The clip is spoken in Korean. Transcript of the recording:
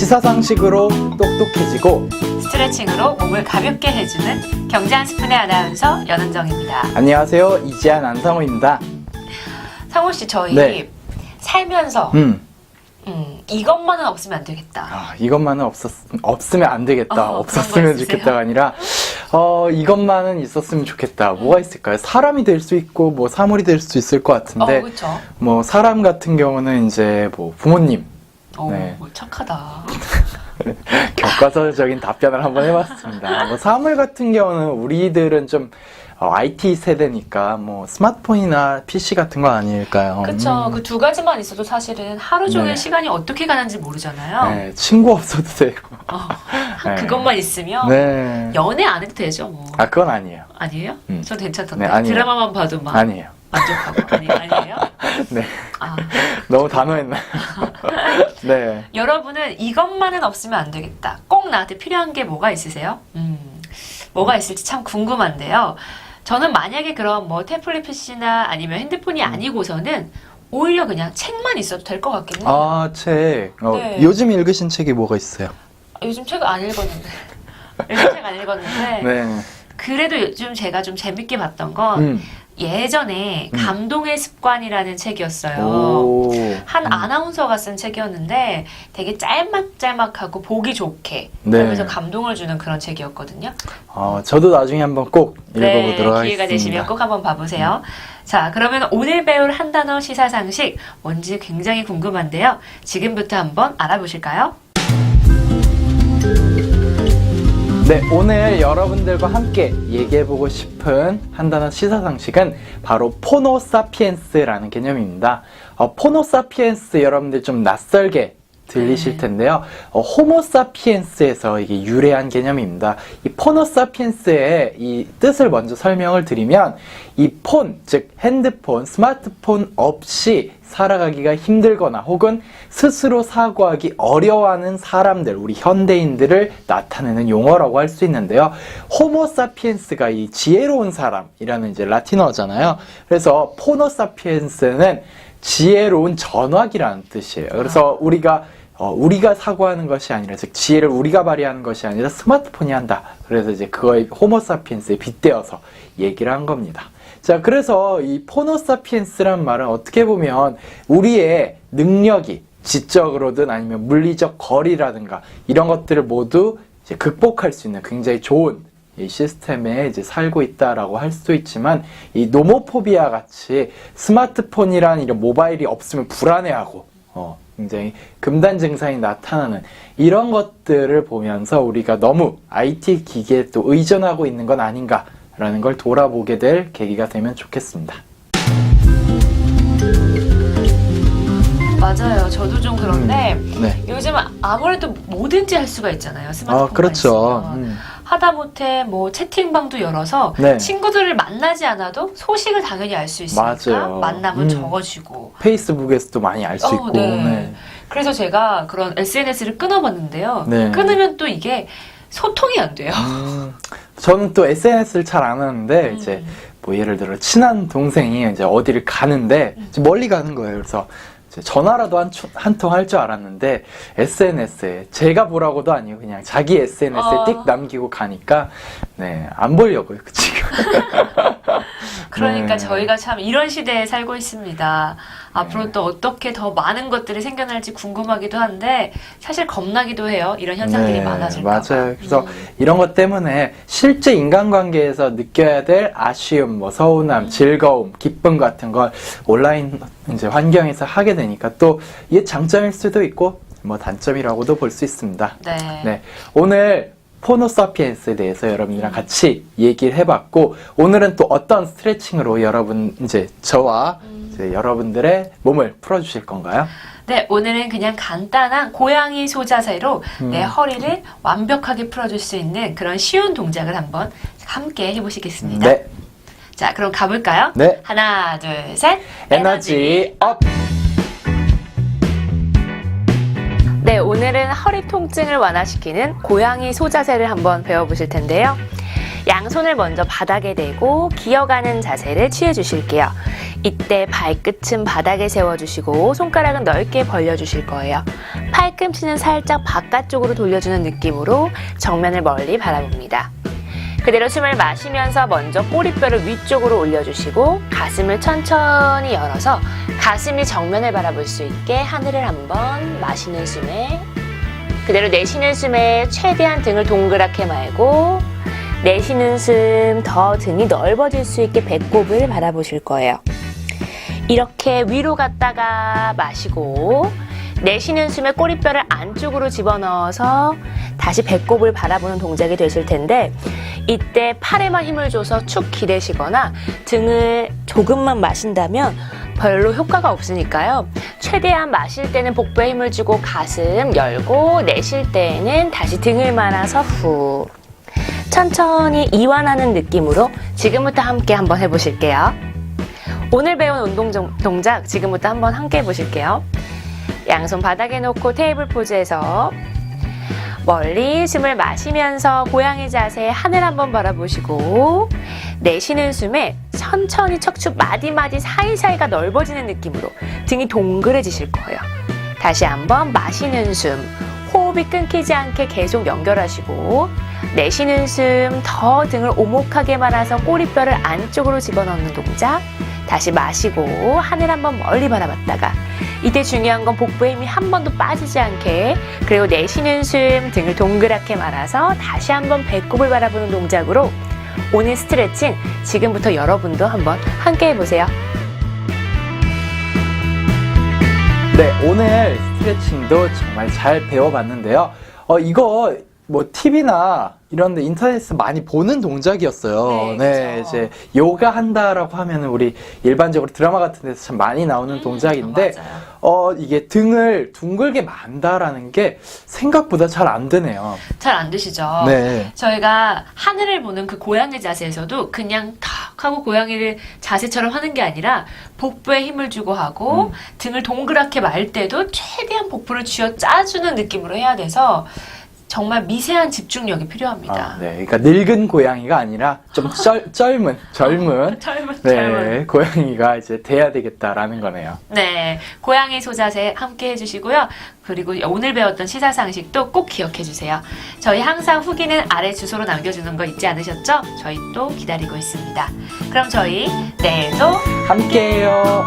시사상식으로 똑똑해지고 스트레칭으로 몸을 가볍게 해주는 경제 한 스푼의 아나운서 연은정입니다. 안녕하세요. 이지한 안상호입니다. 상호씨, 저희 네. 살면서 이것만은 없으면 안 되겠다. 이것만은 없으면 안 되겠다. 없었으면 좋겠다가 아니라 이것만은 있었으면 좋겠다. 뭐가 있을까요? 사람이 될 수 있고 뭐 사물이 될 수 있을 것 같은데 그렇죠. 뭐 사람 같은 경우는 이제 뭐 부모님. 네. 착하다. 교과서적인 답변을 한번 해봤습니다. 뭐 사물 같은 경우는 우리들은 좀 IT 세대니까 뭐 스마트폰이나 PC 같은 거 아닐까요? 그쵸. 그 두 가지만 있어도 사실은 하루 종일 네. 시간이 어떻게 가는지 모르잖아요. 네, 친구 없어도 되고. 네. 그것만 있으면 네. 연애 안 해도 되죠, 뭐. 그건 아니에요. 아니에요? 전 괜찮던데. 네, 아니에요. 드라마만 봐도 막 아니에요. 만족하고. 아니에요? 네. 아. 너무 단호했나요? 네. 여러분은 이것만은 없으면 안 되겠다. 꼭 나한테 필요한 게 뭐가 있으세요? 뭐가 있을지 참 궁금한데요. 저는 만약에 그런 뭐 태블릿 PC나 아니면 핸드폰이 아니고서는 오히려 그냥 책만 있어도 될 것 같긴 해요. 책. 네. 요즘 읽으신 책이 뭐가 있어요? 요즘 책 안 읽었는데. 요즘 책 안 읽었는데. 네. 그래도 요즘 제가 좀 재밌게 봤던 건 예전에 감동의 습관이라는 책이었어요. 오. 한 아나운서가 쓴 책이었는데 되게 짤막짤막하고 보기 좋게 네. 그러면서 감동을 주는 그런 책이었거든요. 저도 나중에 한번 꼭 읽어보도록 하겠습니다. 기회가 되시면 꼭 한번 봐보세요. 자, 그러면 오늘 배울 한 단어 시사상식 뭔지 굉장히 궁금한데요. 지금부터 한번 알아보실까요? 네, 오늘 여러분들과 함께 얘기해보고 싶은 한 단어 시사상식은 바로 포노사피엔스라는 개념입니다. 포노사피엔스 여러분들 좀 낯설게 들리실 텐데요. 호모사피엔스에서 이게 유래한 개념입니다. 이 포노사피엔스의 이 뜻을 먼저 설명을 드리면 이 폰, 즉 핸드폰, 스마트폰 없이 살아가기가 힘들거나 혹은 스스로 사고하기 어려워하는 사람들, 우리 현대인들을 나타내는 용어라고 할 수 있는데요. 호모사피엔스가 이 지혜로운 사람이라는 이제 라틴어잖아요. 그래서 포노사피엔스는 지혜로운 전화기라는 뜻이에요. 그래서 우리가 사고하는 것이 아니라, 즉 지혜를 우리가 발휘하는 것이 아니라 스마트폰이 한다. 그래서 이제 그거의 호모사피엔스에 빗대어서 얘기를 한 겁니다. 자, 그래서 이 포노사피엔스란 말은 어떻게 보면 우리의 능력이 지적으로든 아니면 물리적 거리라든가 이런 것들을 모두 이제 극복할 수 있는 굉장히 좋은 이 시스템에 이제 살고 있다라고 할 수도 있지만, 이 노모포비아 같이 스마트폰이란 이런 모바일이 없으면 불안해하고 굉장히 금단 증상이 나타나는 이런 것들을 보면서 우리가 너무 IT 기기에 또 의존하고 있는 건 아닌가라는 걸 돌아보게 될 계기가 되면 좋겠습니다. 맞아요. 저도 좀 그런데 네. 요즘 아무래도 뭐든지 할 수가 있잖아요. 스마트폰만 그렇죠. 있으면. 하다못해 뭐 채팅방도 열어서 네. 친구들을 만나지 않아도 소식을 당연히 알 수 있으니까 맞아요. 만나면 적어주고. 페이스북에서도 많이 알 수 있고. 네. 네. 그래서 제가 그런 SNS를 끊어봤는데요. 네. 끊으면 또 이게 소통이 안 돼요. 저는 또 SNS를 잘 안 하는데 이제 뭐 예를 들어 친한 동생이 이제 어디를 가는데 이제 멀리 가는 거예요. 그래서 이제 전화라도 한 통 할 줄 알았는데 SNS에 제가 보라고도 아니고 그냥 자기 SNS에 띡 남기고 가니까 안 보려고요, 그 지금. 그러니까 네. 저희가 참 이런 시대에 살고 있습니다. 앞으로 또 어떻게 더 많은 것들이 생겨날지 궁금하기도 한데 사실 겁나기도 해요. 이런 현상들이 많아질까 봐. 맞아요. 그래서 이런 것 때문에 실제 인간관계에서 느껴야 될 아쉬움, 뭐 서운함, 즐거움, 기쁨 같은 걸 온라인 이제 환경에서 하게 되니까 또 이게 장점일 수도 있고 뭐 단점이라고도 볼 수 있습니다. 네. 오늘 포노사피엔스에 대해서 여러분이랑 같이 얘기를 해봤고, 오늘은 또 어떤 스트레칭으로 저와 이제 여러분들의 몸을 풀어주실 건가요? 네, 오늘은 그냥 간단한 고양이 소자세로 내 허리를 완벽하게 풀어줄 수 있는 그런 쉬운 동작을 한번 함께 해보시겠습니다. 네. 자, 그럼 가볼까요? 네. 하나, 둘, 셋. 에너지 업! 네, 오늘은 허리 통증을 완화시키는 고양이 소자세를 한번 배워보실 텐데요. 양손을 먼저 바닥에 대고 기어가는 자세를 취해 주실게요. 이때 발끝은 바닥에 세워주시고 손가락은 넓게 벌려주실 거예요. 팔꿈치는 살짝 바깥쪽으로 돌려주는 느낌으로 정면을 멀리 바라봅니다. 그대로 숨을 마시면서 먼저 꼬리뼈를 위쪽으로 올려주시고 가슴을 천천히 열어서 가슴이 정면을 바라볼 수 있게 하늘을 한번 마시는 숨에 그대로 내쉬는 숨에 최대한 등을 동그랗게 말고 내쉬는 숨 더 등이 넓어질 수 있게 배꼽을 바라보실 거예요. 이렇게 위로 갔다가 마시고 내쉬는 숨에 꼬리뼈를 안쪽으로 집어넣어서 다시 배꼽을 바라보는 동작이 되실 텐데 이때 팔에만 힘을 줘서 축 기대시거나 등을 조금만 마신다면 별로 효과가 없으니까요. 최대한 마실 때는 복부에 힘을 주고 가슴 열고 내쉴 때에는 다시 등을 말아서 후 천천히 이완하는 느낌으로 지금부터 함께 한번 해보실게요. 오늘 배운 운동 동작 지금부터 한번 함께 해보실게요. 양손 바닥에 놓고 테이블 포즈에서 멀리 숨을 마시면서 고양이 자세 하늘 한번 바라보시고 내쉬는 숨에 천천히 척추 마디마디 사이사이가 넓어지는 느낌으로 등이 동그래지실 거예요. 다시 한번 마시는 숨 호흡이 끊기지 않게 계속 연결하시고 내쉬는 숨 더 등을 오목하게 말아서 꼬리뼈를 안쪽으로 집어넣는 동작 다시 마시고 하늘 한번 멀리 바라봤다가 이때 중요한 건 복부의 힘이 한 번도 빠지지 않게 그리고 내쉬는 숨 등을 동그랗게 말아서 다시 한번 배꼽을 바라보는 동작으로 오늘 스트레칭 지금부터 여러분도 한번 함께 해보세요. 네, 오늘 스트레칭도 정말 잘 배워봤는데요. 이거 뭐 TV나 이런 데 인터넷에서 많이 보는 동작이었어요. 네, 그쵸. 이제 요가 한다라고 하면 우리 일반적으로 드라마 같은 데서 참 많이 나오는 동작인데 이게 등을 둥글게 만다라는 게 생각보다 잘 안 되네요. 잘 안 되시죠? 네. 저희가 하늘을 보는 그 고양이 자세에서도 그냥 탁 하고 고양이를 자세처럼 하는 게 아니라 복부에 힘을 주고 하고 등을 동그랗게 말 때도 최대한 복부를 쥐어 짜주는 느낌으로 해야 돼서 정말 미세한 집중력이 필요합니다. 네. 그러니까 늙은 고양이가 아니라 좀 젊은 젊은. 고양이가 이제 돼야 되겠다라는 거네요. 네. 고양이 소자세 함께 해주시고요. 그리고 오늘 배웠던 시사상식도 꼭 기억해 주세요. 저희 항상 후기는 아래 주소로 남겨주는 거 잊지 않으셨죠? 저희 또 기다리고 있습니다. 그럼 저희 내일도 함께해요.